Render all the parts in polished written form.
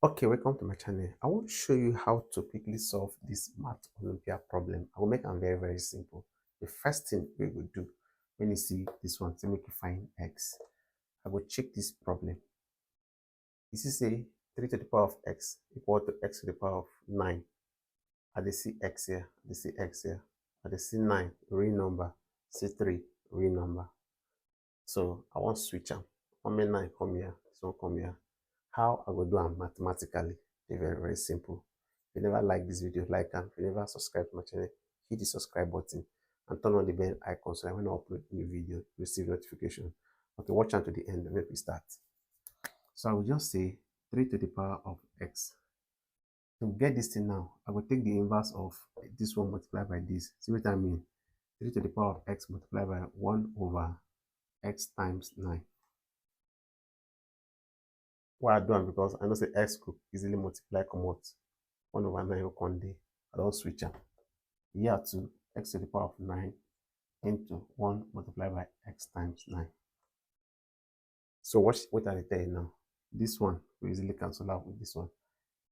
Okay, welcome to my channel. I want to show you how to quickly solve this math Olympiad problem. I will make it very simple. The first thing we will do when you see this one, to make you find x, I will check this problem. This is a 3 to the power of x equal to x to the power of 9. I dey see x here, I dey see x here, I dey see 9 real number, see 3 real number. So I want to switch them. How many 9 come here? This one come here. How I go do them mathematically? They're very simple. If you never like this video, like them. If you never subscribe to my channel, hit the subscribe button and turn on the bell icon so that when I upload new video, you receive notification. Okay, watch until the end and let me start. So I will just say 3 to the power of x. To get this thing now, I will take the inverse of this one multiplied by this. See what I mean? 3 to the power of x multiplied by 1 over x times 9. Why I do it? Because I know say x could easily multiply come out 1 over 9 will come day. I don't switch them. Here to x to the power of 9 into 1 multiplied by x times 9. So what are they tell you now? This one will easily cancel out with this one.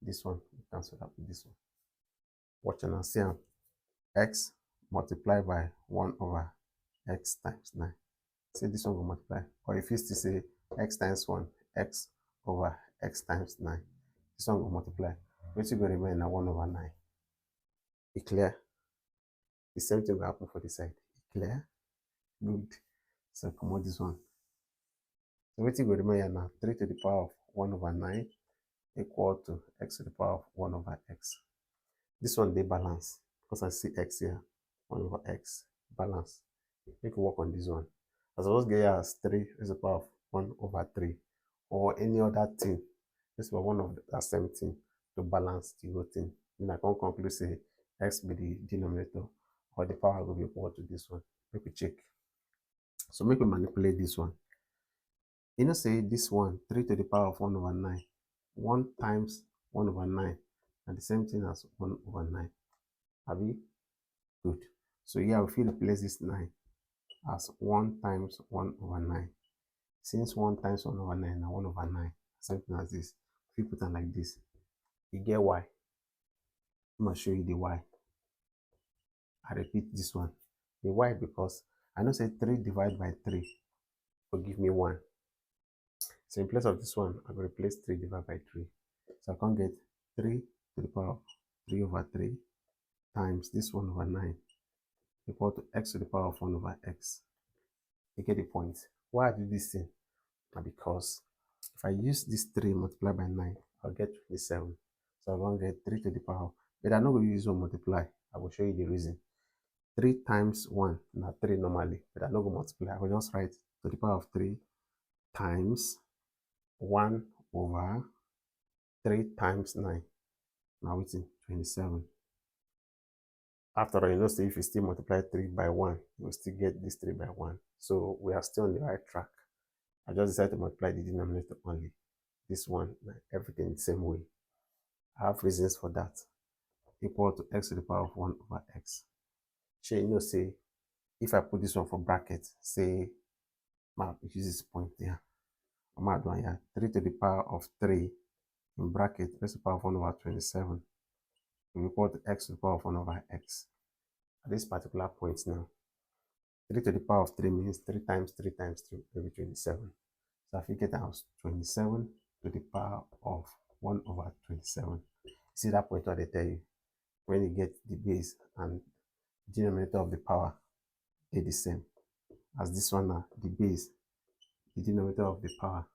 This one will cancel out with this one. Watch and see x multiplied by 1 over x times 9. See this one will multiply. Or if you still say x times 1, x over x times 9. This one will multiply. Which will remain at 1 over 9. It clear? The same thing will happen for this side. It clear? Good. So come on this one. So what will remain now? 3 to the power of 1 over 9 equal to x to the power of 1 over x. This one they balance because I see x here. 1 over x balance. We can work on this one. I suppose get here as 3 is the power of 1 over 3 or any other thing. This was one of the same thing to balance the whole thing. Then I can conclude say x be the denominator or the power will be equal to this one. Make we check. So make we manipulate this one. You know say this one 3 to the power of 1 over 9. 1 times 1 over 9 and the same thing as 1 over 9. Abi? Good. So here we feel replace this 9 as 1 times 1 over 9. Since 1 times 1 over 9 and 1 over 9, same thing as this. If you put them like this, you get y. I'm going to show you the y. I repeat this one. The y because I know say 3 divided by 3 will give me 1. So in place of this one, I will replace 3 divided by 3. So I can get 3 to the power of 3 over 3 times this 1 over 9 equal to x to the power of 1 over x. You get the point. Why I do this thing? Because if I use this 3 multiplied by 9, I'll get 27. So I'm going to get 3 to the power. But I'm not going to use 1 multiply. I will show you the reason. 3 times 1, not 3 normally, but I'm not going to multiply. I will just write to the power of 3 times 1 over 3 times 9. Now it's 27. After all, you know, say if you still multiply 3 by 1, you will still get this 3 by 1. So we are still on the right track. I just decided to multiply the denominator only. This one, everything the same way. I have reasons for that. Equal to x to the power of 1 over x. So you know, say, if I put this one for bracket, say, use this point there. I'm going to do here 3 to the power of 3 in bracket, x to the power of 1 over 27. We equal to x to the power of 1 over x. At this particular point now, 3 to the power of 3 means 3 times 3 times 3 will be 27. So if you get out 27 to the power of 1 over 27. See that point what they tell you? When you get the base and denominator of the power, they're the same. As this one now, the base, the denominator of the power,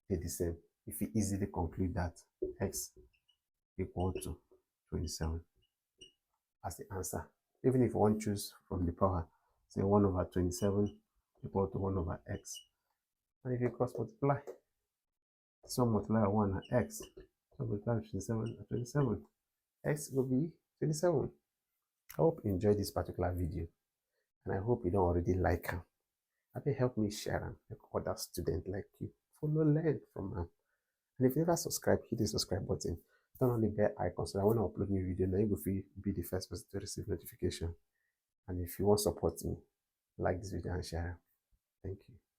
they're the same. If you easily conclude that x equal to 27 as the answer. Even if you want to choose from the power, say 1 over 27 equal to 1 over x. And if you cross multiply, so multiply 1 and x, so multiply 27 and 27, x will be 27. I hope you enjoyed this particular video, and I hope you don't already like them. I think help me share them, make other students like you follow, learn from them. And if you never subscribe, hit the subscribe button, turn on the bell icon so that when I upload new video, now you will be the first person to receive notification. And if you want to support me, like this video and share. Thank you.